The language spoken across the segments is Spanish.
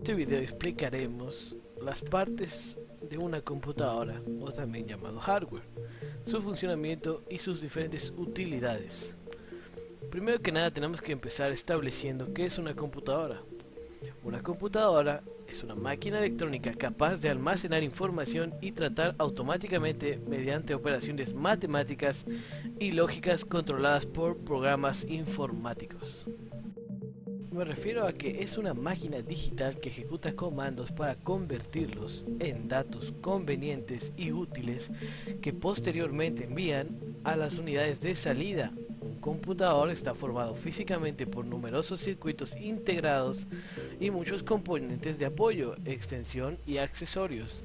este video explicaremos las partes de una computadora, o también llamado hardware, su funcionamiento y sus diferentes utilidades. Primero que nada tenemos que empezar estableciendo qué es una computadora. Una computadora es una máquina electrónica capaz de almacenar información y tratar automáticamente mediante operaciones matemáticas y lógicas controladas por programas informáticos. Me refiero a que es una máquina digital que ejecuta comandos para convertirlos en datos convenientes y útiles que posteriormente envían a las unidades de salida. Un computador está formado físicamente por numerosos circuitos integrados y muchos componentes de apoyo, extensión y accesorios.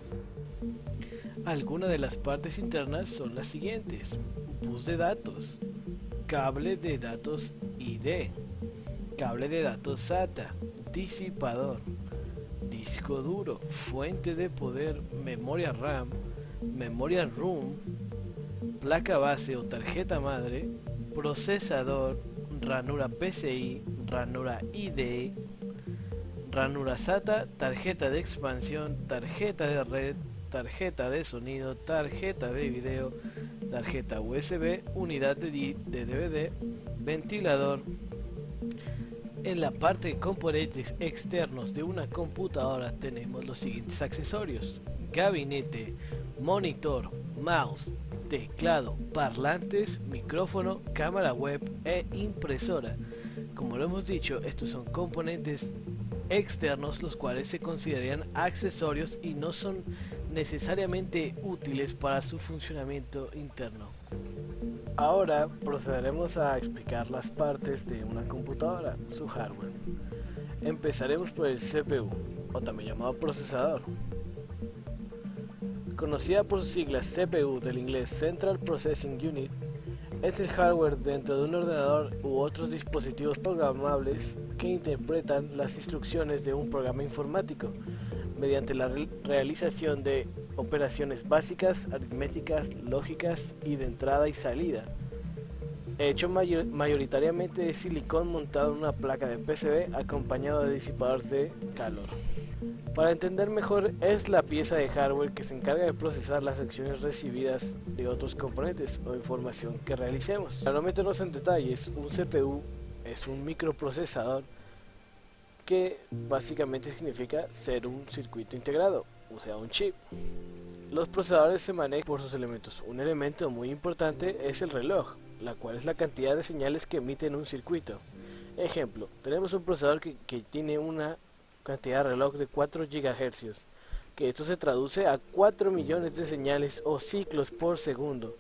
Algunas de las partes internas son las siguientes: bus de datos, cable de datos ID, cable de datos SATA, disipador, disco duro, fuente de poder, memoria RAM, memoria ROM, placa base o tarjeta madre, procesador, ranura PCI, ranura IDE, ranura SATA, tarjeta de expansión, tarjeta de red, tarjeta de sonido, tarjeta de video, tarjeta USB, unidad de DVD, ventilador. En la parte de componentes externos de una computadora tenemos los siguientes accesorios: gabinete, monitor, mouse, teclado, parlantes, micrófono, cámara web e impresora. Como lo hemos dicho, estos son componentes externos los cuales se considerarían accesorios y no son necesariamente útiles para su funcionamiento interno. Ahora procederemos a explicar las partes de una computadora, su hardware. Empezaremos por el CPU, o también llamado procesador. Conocida por sus siglas CPU, del inglés Central Processing Unit, es el hardware dentro de un ordenador u otros dispositivos programables que interpretan las instrucciones de un programa informático mediante la realización de operaciones básicas, aritméticas, lógicas y de entrada y salida, hecho mayoritariamente de silicón montado en una placa de PCB acompañado de disipadores de calor. Para entender mejor, es la pieza de hardware que se encarga de procesar las acciones recibidas de otros componentes o información que realicemos. Para no meternos en detalles, un CPU es un microprocesador que básicamente significa ser un circuito integrado, o sea, un chip. Los procesadores se manejan por sus elementos. Un elemento muy importante es el reloj, la cual es la cantidad de señales que emite en un circuito. Ejemplo, tenemos un procesador que tiene una cantidad de reloj de 4 GHz, que esto se traduce a 4 millones de señales o ciclos por segundo.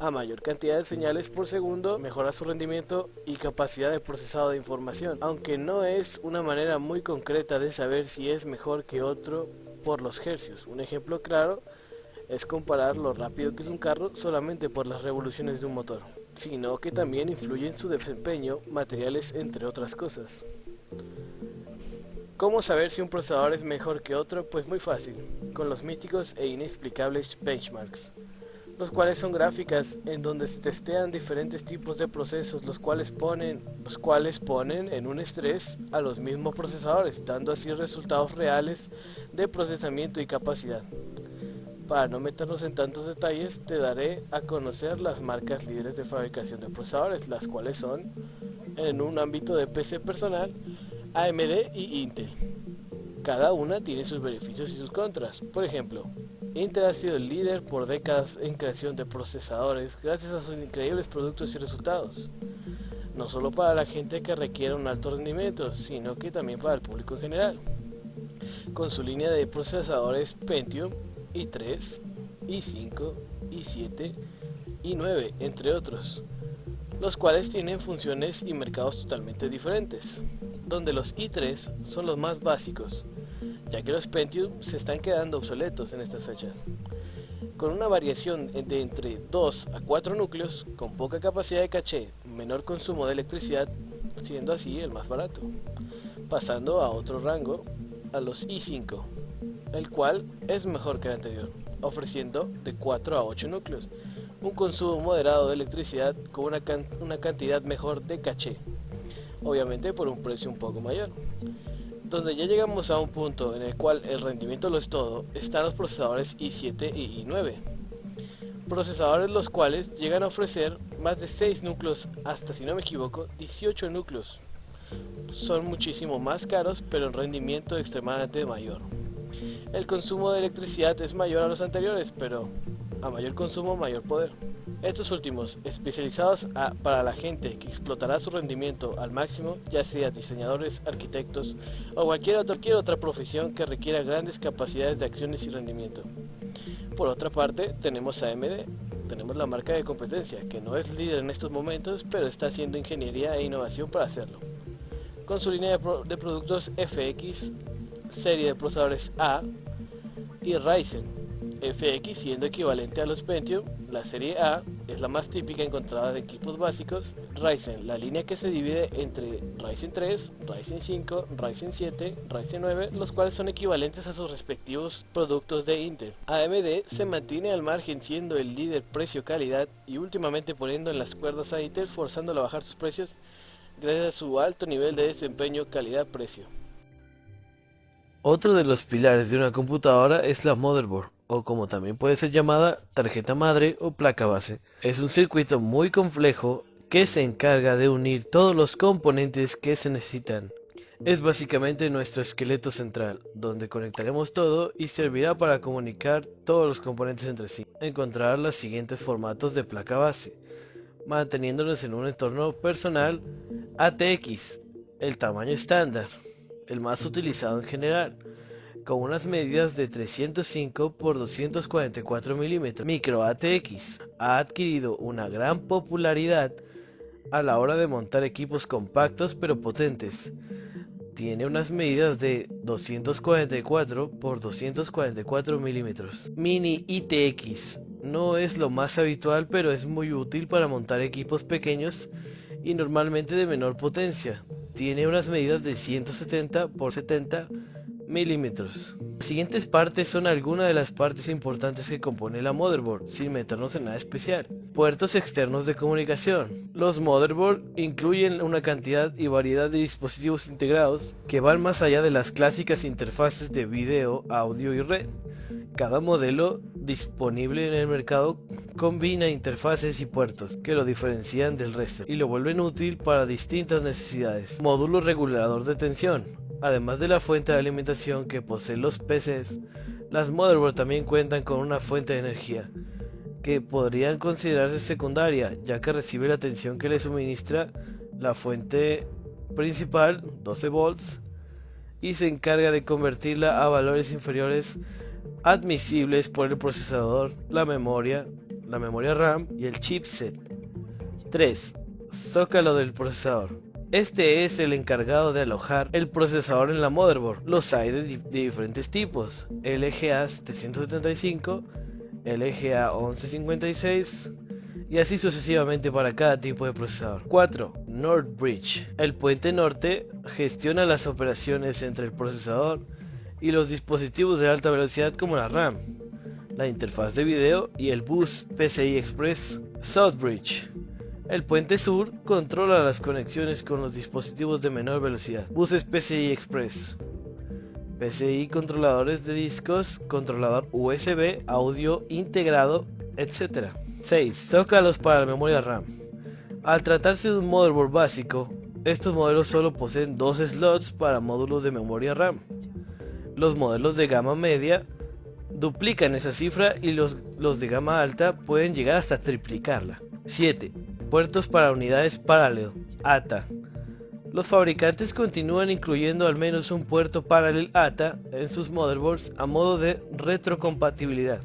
A mayor cantidad de señales por segundo, mejora su rendimiento y capacidad de procesado de información, aunque no es una manera muy concreta de saber si es mejor que otro por los hercios. Un ejemplo claro es comparar lo rápido que es un carro solamente por las revoluciones de un motor, sino que también influye en su desempeño, materiales, entre otras cosas. ¿Cómo saber si un procesador es mejor que otro? Pues muy fácil, con los míticos e inexplicables benchmarks, los cuales son gráficas en donde se testean diferentes tipos de procesos, los cuales ponen en un estrés a los mismos procesadores, dando así resultados reales de procesamiento y capacidad. Para no meternos en tantos detalles, te daré a conocer las marcas líderes de fabricación de procesadores, las cuales son, en un ámbito de PC personal, AMD y Intel. Cada una tiene sus beneficios y sus contras. Por ejemplo, Intel ha sido el líder por décadas en creación de procesadores gracias a sus increíbles productos y resultados, no solo para la gente que requiere un alto rendimiento, sino que también para el público en general, con su línea de procesadores Pentium, i3, i5, i7, i9, entre otros, los cuales tienen funciones y mercados totalmente diferentes, donde los i3 son los más básicos, ya que los Pentium se están quedando obsoletos en estas fechas, con una variación de entre 2 a 4 núcleos, con poca capacidad de caché, menor consumo de electricidad, siendo así el más barato, pasando a otro rango, a los i5, el cual es mejor que el anterior, ofreciendo de 4 a 8 núcleos, un consumo moderado de electricidad con una cantidad mejor de caché, obviamente por un precio un poco mayor, Donde ya llegamos a un punto en el cual el rendimiento lo es todo, están los procesadores i7 y i9. Procesadores los cuales llegan a ofrecer más de 6 núcleos hasta, si no me equivoco, 18 núcleos. Son muchísimo más caros, pero en rendimiento extremadamente mayor. El consumo de electricidad es mayor a los anteriores, pero a mayor consumo, mayor poder. Estos últimos, especializados para la gente que explotará su rendimiento al máximo, ya sea diseñadores, arquitectos o cualquier otra profesión que requiera grandes capacidades de acciones y rendimiento. Por otra parte, tenemos a AMD, tenemos la marca de competencia, que no es líder en estos momentos, pero está haciendo ingeniería e innovación para hacerlo. Con su línea de productos FX, serie de procesadores A y Ryzen. FX siendo equivalente a los Pentium, la serie A es la más típica encontrada de equipos básicos. Ryzen, la línea que se divide entre Ryzen 3, Ryzen 5, Ryzen 7, Ryzen 9, los cuales son equivalentes a sus respectivos productos de Intel. AMD se mantiene al margen siendo el líder precio-calidad y últimamente poniendo en las cuerdas a Intel, forzándola a bajar sus precios gracias a su alto nivel de desempeño calidad-precio. Otro de los pilares de una computadora es la motherboard, o como también puede ser llamada, tarjeta madre o placa base. Es un circuito muy complejo que se encarga de unir todos los componentes que se necesitan. Es básicamente nuestro esqueleto central, donde conectaremos todo y servirá para comunicar todos los componentes entre sí. Encontrar los siguientes formatos de placa base, manteniéndonos en un entorno personal. ATX, el tamaño estándar, el más utilizado en general, con unas medidas de 305 por 244 milímetros. Micro ATX ha adquirido una gran popularidad a la hora de montar equipos compactos pero potentes. Tiene unas medidas de 244 por 244 milímetros. Mini ITX no es lo más habitual, pero es muy útil para montar equipos pequeños y normalmente de menor potencia. Tiene unas medidas de 170 por 70 milímetros. Las siguientes partes son algunas de las partes importantes que compone la motherboard, sin meternos en nada especial. Puertos externos de comunicación. Los motherboard incluyen una cantidad y variedad de dispositivos integrados que van más allá de las clásicas interfaces de video, audio y red. Cada modelo disponible en el mercado combina interfaces y puertos que lo diferencian del resto y lo vuelven útil para distintas necesidades. Módulo regulador de tensión. Además de la fuente de alimentación que poseen los PCs, las motherboards también cuentan con una fuente de energía que podrían considerarse secundaria, ya que recibe la tensión que le suministra la fuente principal, 12 volts, y se encarga de convertirla a valores inferiores admisibles por el procesador, la memoria RAM y el chipset. 3. Zócalo del procesador. Este es el encargado de alojar el procesador en la motherboard. Los hay de diferentes tipos: LGA 775, LGA 1156 y así sucesivamente para cada tipo de procesador. 4. North Bridge. El puente norte gestiona las operaciones entre el procesador y los dispositivos de alta velocidad como la RAM, la interfaz de video y el bus PCI Express. South Bridge. El puente sur controla las conexiones con los dispositivos de menor velocidad. Buses PCI Express. PCI, controladores de discos, controlador USB, audio integrado, etc. 6. Zócalos para la memoria RAM. Al tratarse de un motherboard básico, estos modelos solo poseen 2 slots para módulos de memoria RAM. Los modelos de gama media duplican esa cifra y los de gama alta pueden llegar hasta triplicarla. 7. Puertos para unidades paralelo, ATA. Los fabricantes continúan incluyendo al menos un puerto Parallel ATA en sus motherboards a modo de retrocompatibilidad.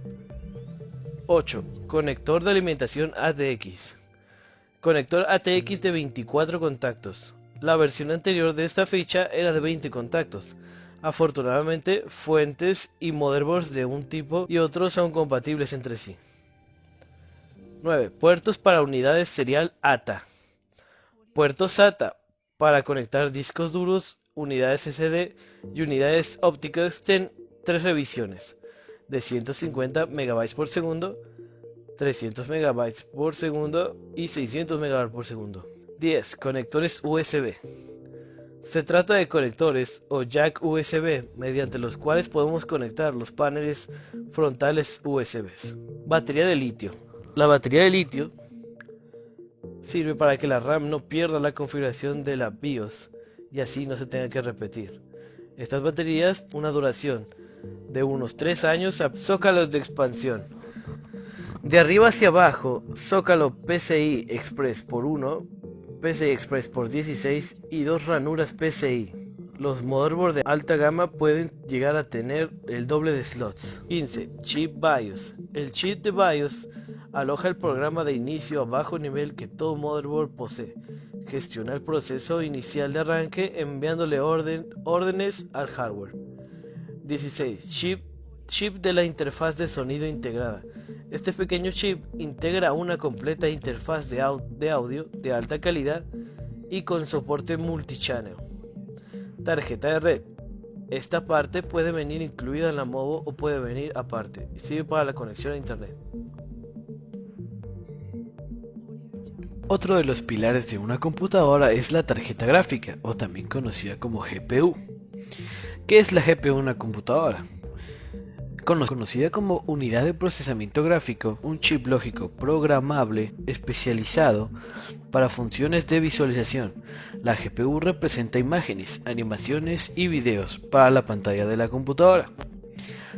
8. Conector de alimentación ATX. Conector ATX de 24 contactos. La versión anterior de esta fecha era de 20 contactos. Afortunadamente, fuentes y motherboards de un tipo y otro son compatibles entre sí. 9. Puertos para unidades serial ATA. Puertos SATA para conectar discos duros, unidades SD y unidades ópticas en 3 revisiones de 150 MB por segundo, 300 MB por segundo y 600 MB por segundo. 10. Conectores USB. Se trata de conectores o jack USB mediante los cuales podemos conectar los paneles frontales USB. Batería de litio. La batería de litio sirve para que la RAM no pierda la configuración de la BIOS y así no se tenga que repetir. Estas baterías, una duración de unos 3 años. Zócalos de expansión. De arriba hacia abajo, zócalo PCI Express por 1, PCI Express por 16 y 2 ranuras PCI. Los motherboards de alta gama pueden llegar a tener el doble de slots. 15. Chip BIOS. El chip de BIOS aloja el programa de inicio a bajo nivel que todo motherboard posee. Gestiona el proceso inicial de arranque enviándole órdenes al hardware. 16. Chip de la interfaz de sonido integrada. Este pequeño chip integra una completa interfaz de audio de alta calidad y con soporte multichannel. Tarjeta de red. Esta parte puede venir incluida en la MOBO o puede venir aparte. Sirve para la conexión a internet. Otro de los pilares de una computadora es la tarjeta gráfica, o también conocida como GPU. ¿Qué es la GPU en una computadora? Conocida como unidad de procesamiento gráfico, un chip lógico programable especializado para funciones de visualización. La GPU representa imágenes, animaciones y videos para la pantalla de la computadora.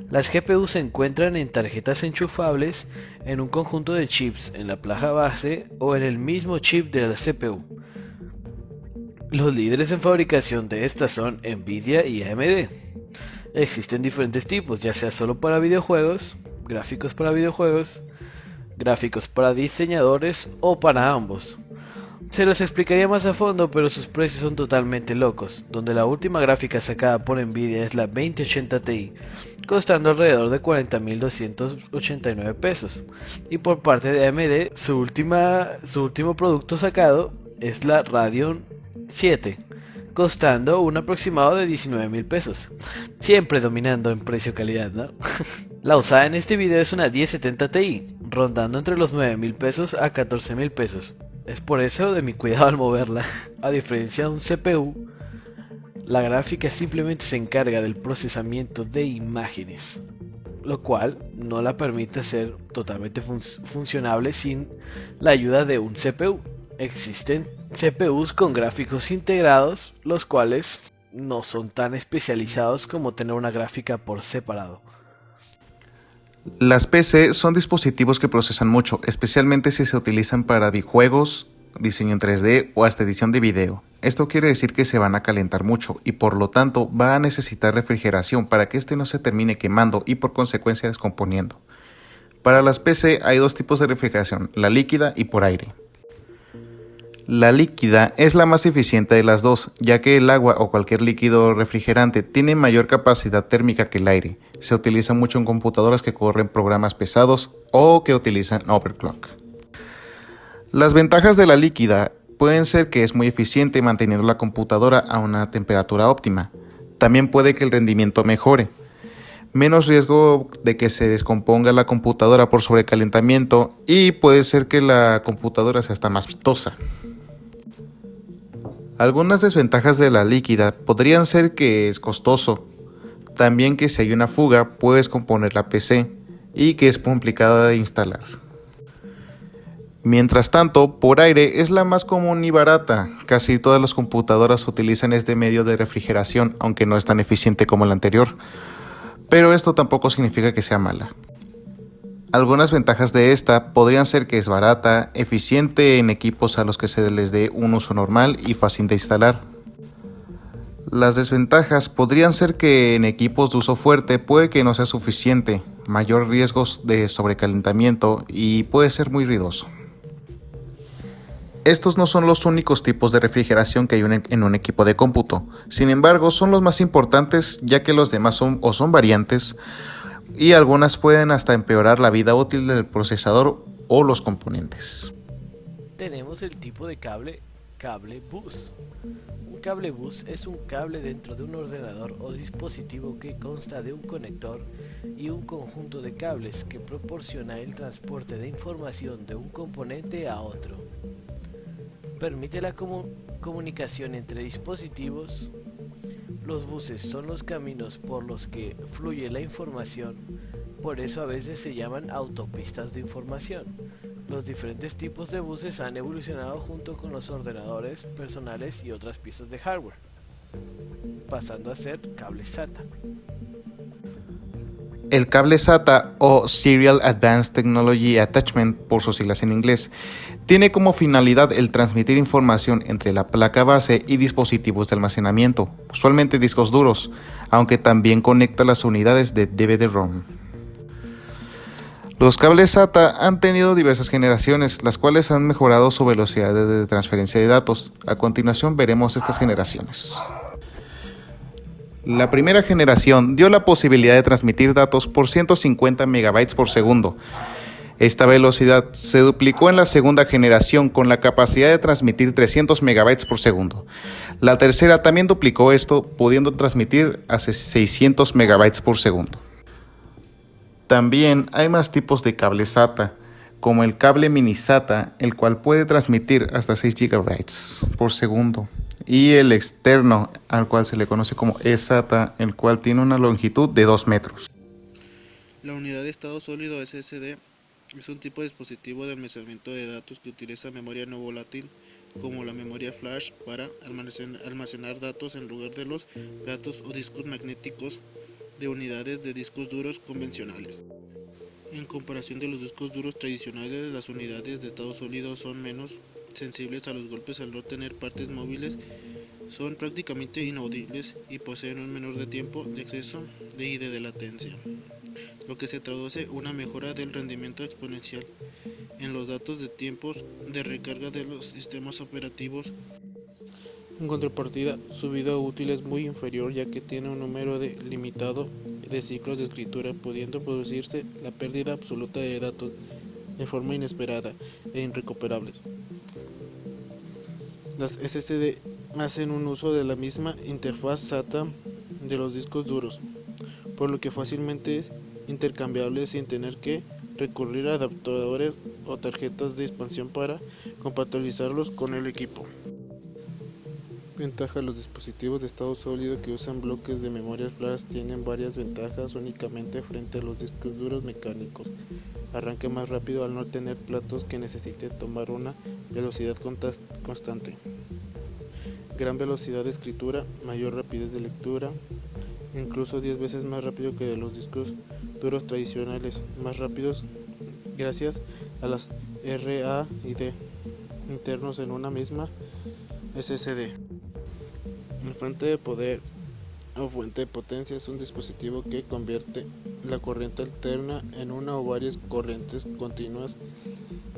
Las GPU se encuentran en tarjetas enchufables en un conjunto de chips en la placa base o en el mismo chip de la CPU. Los líderes en fabricación de estas son Nvidia y AMD. Existen diferentes tipos, ya sea solo para videojuegos, gráficos para diseñadores o para ambos. Se los explicaría más a fondo, pero sus precios son totalmente locos, donde la última gráfica sacada por Nvidia es la 2080 Ti, costando alrededor de 40.289 pesos. Y por parte de AMD, su último producto sacado es la Radeon 7, costando un aproximado de 19.000 pesos. Siempre dominando en precio-calidad, ¿no? La usada en este video es una 1070 Ti, rondando entre los 9.000 pesos a 14.000 pesos. Es por eso de mi cuidado al moverla. A diferencia de un CPU, la gráfica simplemente se encarga del procesamiento de imágenes, lo cual no la permite ser totalmente funcionable sin la ayuda de un CPU. Existen CPUs con gráficos integrados, los cuales no son tan especializados como tener una gráfica por separado. Las PC son dispositivos que procesan mucho, especialmente si se utilizan para videojuegos, diseño en 3D o hasta edición de video. Esto quiere decir que se van a calentar mucho y por lo tanto va a necesitar refrigeración para que este no se termine quemando y por consecuencia descomponiendo. Para las PC hay dos tipos de refrigeración, la líquida y por aire. La líquida es la más eficiente de las dos, ya que el agua o cualquier líquido refrigerante tiene mayor capacidad térmica que el aire. Se utiliza mucho en computadoras que corren programas pesados o que utilizan overclock. Las ventajas de la líquida pueden ser que es muy eficiente manteniendo la computadora a una temperatura óptima. También puede que el rendimiento mejore. Menos riesgo de que se descomponga la computadora por sobrecalentamiento y puede ser que la computadora sea hasta más vistosa. Algunas desventajas de la líquida podrían ser que es costoso, también que si hay una fuga puedes componer la PC y que es complicada de instalar. Mientras tanto, por aire es la más común y barata. Casi todas las computadoras utilizan este medio de refrigeración, aunque no es tan eficiente como el anterior. Pero esto tampoco significa que sea mala. Algunas ventajas de esta podrían ser que es barata, eficiente en equipos a los que se les dé un uso normal y fácil de instalar. Las desventajas podrían ser que en equipos de uso fuerte puede que no sea suficiente, mayor riesgos de sobrecalentamiento y puede ser muy ruidoso. Estos no son los únicos tipos de refrigeración que hay en un equipo de cómputo, sin embargo son los más importantes ya que los demás son variantes y algunas pueden hasta empeorar la vida útil del procesador o los componentes. Tenemos el tipo de cable bus. Un cable bus es un cable dentro de un ordenador o dispositivo que consta de un conector y un conjunto de cables que proporciona el transporte de información de un componente a otro. permite la comunicación entre dispositivos. Los buses son los caminos por los que fluye la información, por eso a veces se llaman autopistas de información. Los diferentes tipos de buses han evolucionado junto con los ordenadores personales y otras piezas de hardware, pasando a ser cables SATA. El cable SATA o Serial Advanced Technology Attachment por sus siglas en inglés, tiene como finalidad el transmitir información entre la placa base y dispositivos de almacenamiento, usualmente discos duros, aunque también conecta las unidades de DVD-ROM. Los cables SATA han tenido diversas generaciones, las cuales han mejorado su velocidad de transferencia de datos. A continuación veremos estas generaciones. La primera generación dio la posibilidad de transmitir datos por 150 MB por segundo. Esta velocidad se duplicó en la segunda generación con la capacidad de transmitir 300 MB por segundo. La tercera también duplicó esto, pudiendo transmitir a 600 MB por segundo. También hay más tipos de cable SATA, como el cable mini SATA, el cual puede transmitir hasta 6 GB por segundo, y el externo, al cual se le conoce como eSATA, el cual tiene una longitud de 2 metros. La unidad de estado sólido SSD es un tipo de dispositivo de almacenamiento de datos que utiliza memoria no volátil, como la memoria flash, para almacenar datos en lugar de los platos o discos magnéticos de unidades de discos duros convencionales. En comparación de los discos duros tradicionales, las unidades de estado sólido son menos sensibles a los golpes al no tener partes móviles, son prácticamente inaudibles y poseen un menor de tiempo de acceso y de latencia, lo que se traduce una mejora del rendimiento exponencial en los datos de tiempos de recarga de los sistemas operativos. En contrapartida, su vida útil es muy inferior, ya que tiene un número limitado de ciclos de escritura, pudiendo producirse la pérdida absoluta de datos de forma inesperada e irrecuperables. Las SSD hacen un uso de la misma interfaz SATA de los discos duros, por lo que fácilmente es intercambiable sin tener que recurrir a adaptadores o tarjetas de expansión para compatibilizarlos con el equipo. Ventaja: los dispositivos de estado sólido que usan bloques de memoria flash tienen varias ventajas únicamente frente a los discos duros mecánicos. Arranque más rápido al no tener platos que necesite tomar una velocidad constante. Gran velocidad de escritura, mayor rapidez de lectura, incluso 10 veces más rápido que de los discos duros tradicionales, más rápidos gracias a las RAID internos en una misma SSD. La fuente de poder o fuente de potencia es un dispositivo que convierte la corriente alterna en una o varias corrientes continuas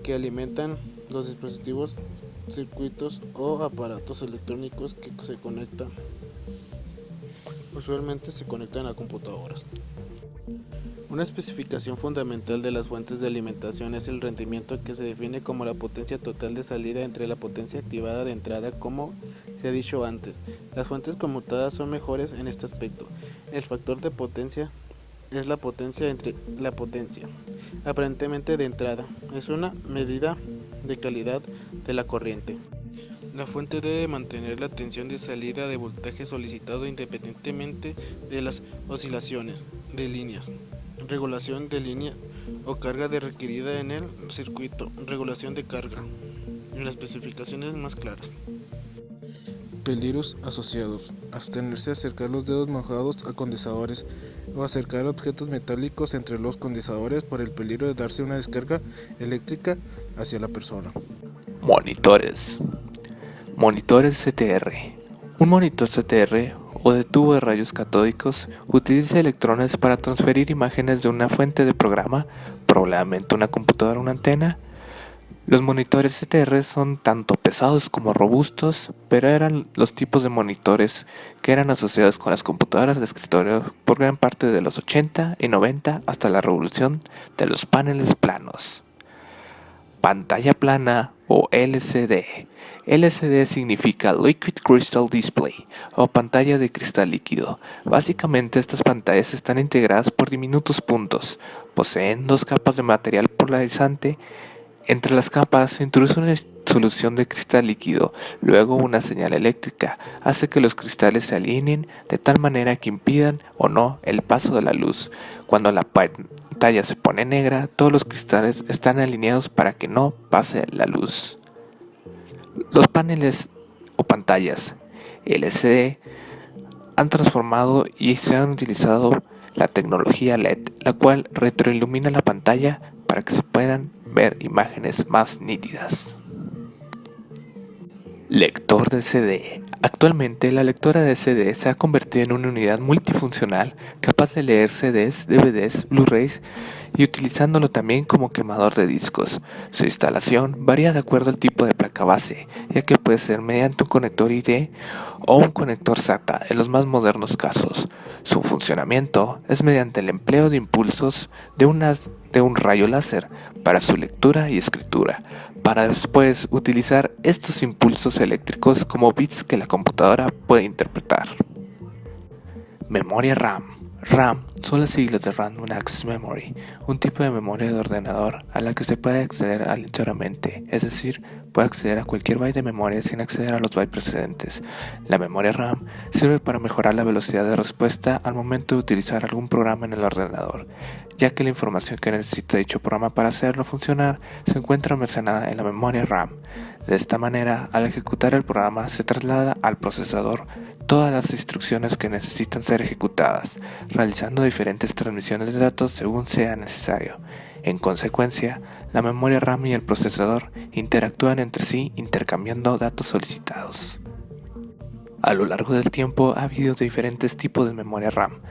que alimentan los dispositivos, circuitos o aparatos electrónicos que se conectan. Usualmente se conectan a computadoras. Una especificación fundamental de las fuentes de alimentación es el rendimiento, que se define como la potencia total de salida entre la potencia activada de entrada. Como se ha dicho antes, las fuentes conmutadas son mejores en este aspecto. El factor de potencia es la potencia entre la potencia aparentemente de entrada. Es una medida de calidad de la corriente. La fuente debe mantener la tensión de salida de voltaje solicitado independientemente de las oscilaciones de líneas. Regulación de línea o carga requerida en el circuito. Regulación de carga. En las especificaciones más claras. Peligros asociados: abstenerse a acercar los dedos mojados a condensadores o acercar objetos metálicos entre los condensadores por el peligro de darse una descarga eléctrica hacia la persona. Monitores. Monitores CTR. Un monitor CTR o de tubo de rayos catódicos utiliza electrones para transferir imágenes de una fuente de programa, probablemente una computadora o una antena. Los monitores CTR son tanto pesados como robustos, pero eran los tipos de monitores que eran asociados con las computadoras de escritorio por gran parte de los 80 y 90 hasta la revolución de los paneles planos. Pantalla plana o LCD. LCD significa Liquid Crystal Display o pantalla de cristal líquido. Básicamente estas pantallas están integradas por diminutos puntos, poseen dos capas de material polarizante Entre las capas se introduce una solución de cristal líquido, luego una señal eléctrica hace que los cristales se alineen de tal manera que impidan o no el paso de la luz. Cuando la pantalla se pone negra, todos los cristales están alineados para que no pase la luz. Los paneles o pantallas LCD han transformado y se han utilizado la tecnología LED, la cual retroilumina la pantalla para que se puedan ver imágenes más nítidas. Lector de CD. Actualmente la lectora de CD se ha convertido en una unidad multifuncional capaz de leer CDs, DVDs, Blu-rays y utilizándolo también como quemador de discos. Su instalación varía de acuerdo al tipo de placa base, ya que puede ser mediante un conector ID o un conector SATA en los más modernos casos. Su funcionamiento es mediante el empleo de impulsos de un rayo láser para su lectura y escritura, para después utilizar estos impulsos eléctricos como bits que la computadora puede interpretar. Memoria RAM. RAM son las siglas de Random Access Memory, un tipo de memoria de ordenador a la que se puede acceder aleatoriamente, es decir, puede acceder a cualquier byte de memoria sin acceder a los bytes precedentes. La memoria RAM sirve para mejorar la velocidad de respuesta al momento de utilizar algún programa en el ordenador, ya que la información que necesita dicho programa para hacerlo funcionar se encuentra almacenada en la memoria RAM. De esta manera, al ejecutar el programa se traslada al procesador todas las instrucciones que necesitan ser ejecutadas, realizando diferentes transmisiones de datos según sea necesario. En consecuencia, la memoria RAM y el procesador interactúan entre sí intercambiando datos solicitados. A lo largo del tiempo ha habido diferentes tipos de memoria RAM.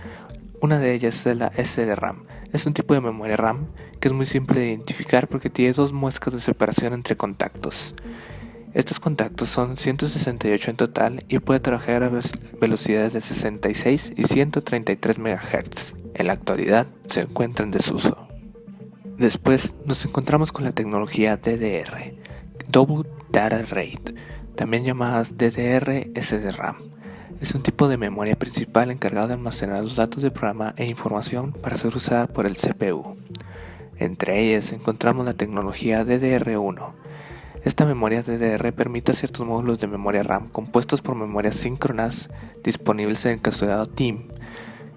Una de ellas es la SDRAM. Es un tipo de memoria RAM que es muy simple de identificar porque tiene dos muescas de separación entre contactos. Estos contactos son 168 en total y puede trabajar a velocidades de 66 y 133 MHz. En la actualidad se encuentra en desuso. Después nos encontramos con la tecnología DDR, Double Data Rate, también llamadas DDR-SDRAM. Es un tipo de memoria principal encargado de almacenar los datos del programa e información para ser usada por el CPU. Entre ellas encontramos la tecnología DDR1. Esta memoria DDR permite ciertos módulos de memoria RAM compuestos por memorias síncronas disponibles en el encapsulado DIMM,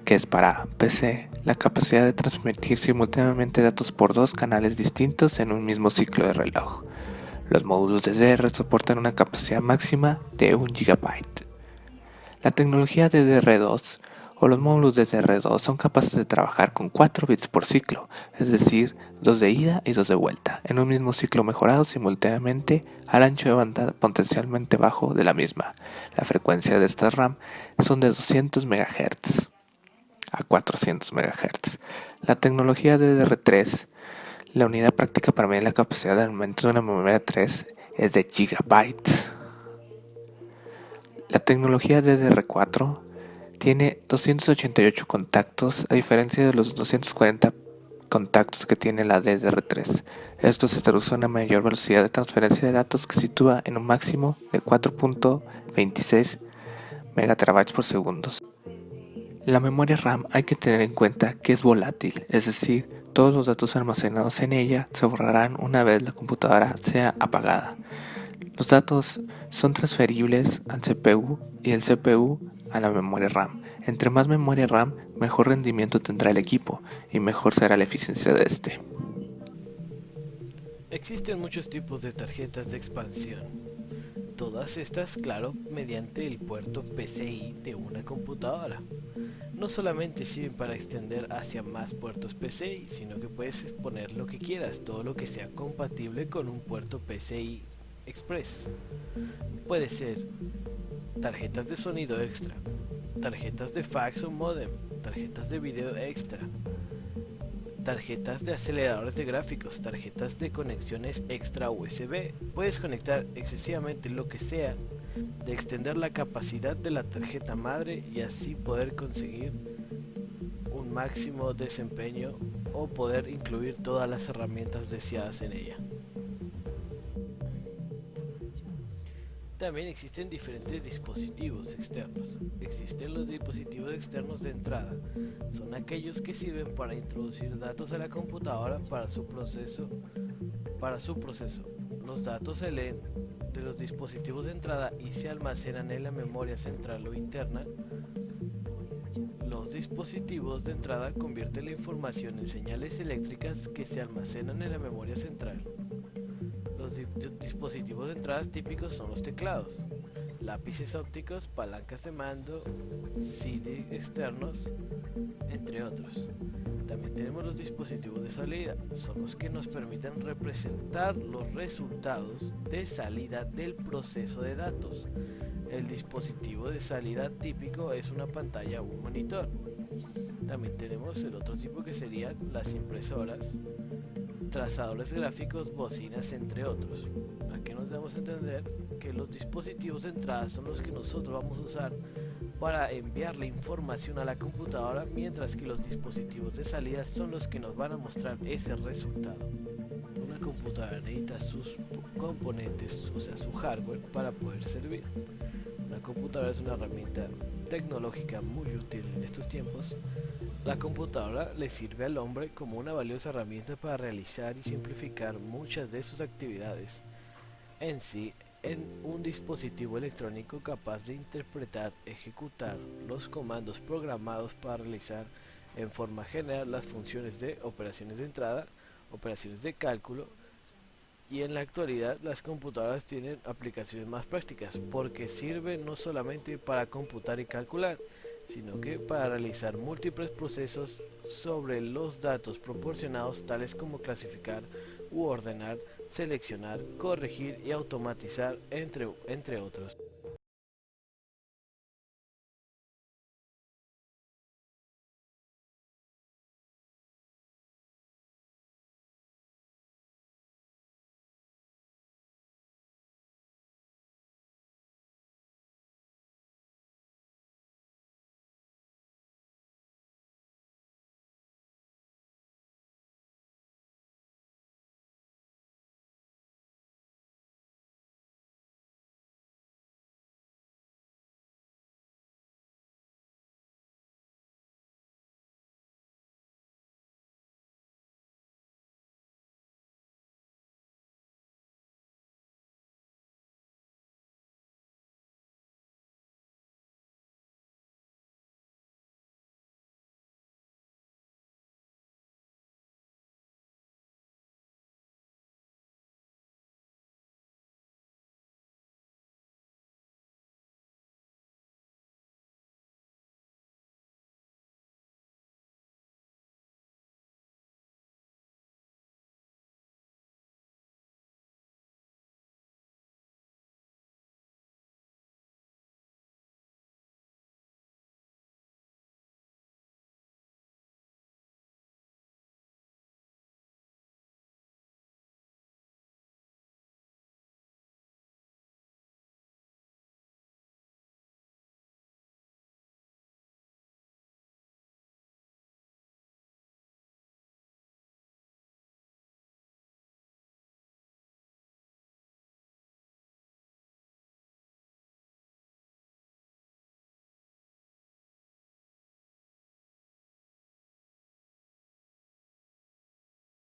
que es para PC la capacidad de transmitir simultáneamente datos por dos canales distintos en un mismo ciclo de reloj. Los módulos DDR soportan una capacidad máxima de 1 GB. La tecnología DDR2 o los módulos DDR2 son capaces de trabajar con 4 bits por ciclo, es decir, 2 de ida y 2 de vuelta, en un mismo ciclo mejorado simultáneamente al ancho de banda potencialmente bajo de la misma. La frecuencia de estas RAM son de 200 MHz a 400 MHz. La tecnología DDR3, la unidad práctica para medir la capacidad de aumento de una memoria 3 es de gigabytes. La tecnología DDR4 tiene 288 contactos, a diferencia de los 240 contactos que tiene la DDR3. Esto se traduce en una mayor velocidad de transferencia de datos que sitúa en un máximo de 4.26 megaterabytes por segundo. La memoria RAM hay que tener en cuenta que es volátil, es decir, todos los datos almacenados en ella se borrarán una vez la computadora sea apagada. Los datos son transferibles al CPU y el CPU a la memoria RAM. Entre más memoria RAM, mejor rendimiento tendrá el equipo y mejor será la eficiencia de este. Existen muchos tipos de tarjetas de expansión. Todas estas, claro, mediante el puerto PCI de una computadora. No solamente sirven para extender hacia más puertos PCI, sino que puedes poner lo que quieras, todo lo que sea compatible con un puerto PCI Express. Puede ser tarjetas de sonido extra, tarjetas de fax o modem, tarjetas de video extra, tarjetas de aceleradores de gráficos, tarjetas de conexiones extra USB. Puedes conectar excesivamente lo que sea de extender la capacidad de la tarjeta madre y así poder conseguir un máximo desempeño o poder incluir todas las herramientas deseadas en ella. También existen diferentes dispositivos externos. Existen los dispositivos externos de entrada. Son aquellos que sirven para introducir datos a la computadora para su proceso para su proceso. Los datos se leen de los dispositivos de entrada y se almacenan en la memoria central o interna. Los dispositivos de entrada convierten la información en señales eléctricas que se almacenan en la memoria central. Los dispositivos de entrada típicos son los teclados, lápices ópticos, palancas de mando, CD externos, entre otros. También tenemos los dispositivos de salida, son los que nos permiten representar los resultados de salida del proceso de datos. El dispositivo de salida típico es una pantalla o un monitor. También tenemos el otro tipo que serían las impresoras, trazadores gráficos, bocinas, entre otros. Aquí nos damos a entender que los dispositivos de entrada son los que nosotros vamos a usar para enviar la información a la computadora, mientras que los dispositivos de salida son los que nos van a mostrar ese resultado. Una computadora necesita sus componentes, o sea, su hardware, para poder servir. Una computadora es una herramienta tecnológica muy útil en estos tiempos. La computadora le sirve al hombre como una valiosa herramienta para realizar y simplificar muchas de sus actividades en sí, en un dispositivo electrónico capaz de interpretar, ejecutar los comandos programados para realizar en forma general las funciones de operaciones de entrada, operaciones de cálculo. Y en la actualidad las computadoras tienen aplicaciones más prácticas porque sirven no solamente para computar y calcular, sino que para realizar múltiples procesos sobre los datos proporcionados, tales como clasificar u ordenar, seleccionar, corregir y automatizar, entre otros.